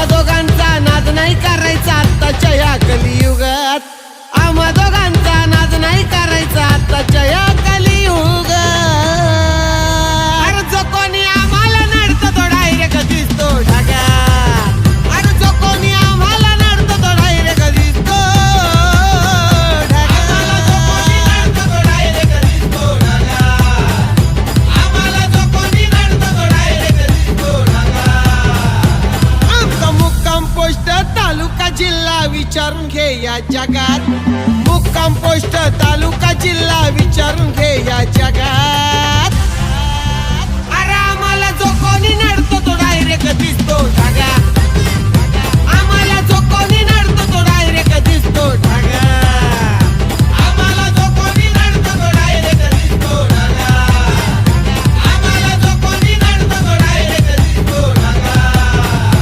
आम्हा दोघांचा नाद नाही करायचा आत्ताच्या या कलियुगात आम्हा दोघांचा नाद नाही करायचा आत्ताच्या या कलियुगात अरे जो कोणी आम्हाला नडतो तो डायरेक्ट दिसतो ढगात अरे जो कोणी आम्हाला नडतो तो डायरेक्ट दिसतो ढगात आम्हाला जो कोणी नडतो तो डायरेक्ट दिसतो ढगात आमचा मुक्काम पोस्ट तालुका जिल्हा विचारून घे या जगात मुक्काम पोस्ट तालुका जिल्हा विचारून घे या जगात अरे आम्हाला जो कोणी नडतो तो डायरेक्ट दिसतो ढगात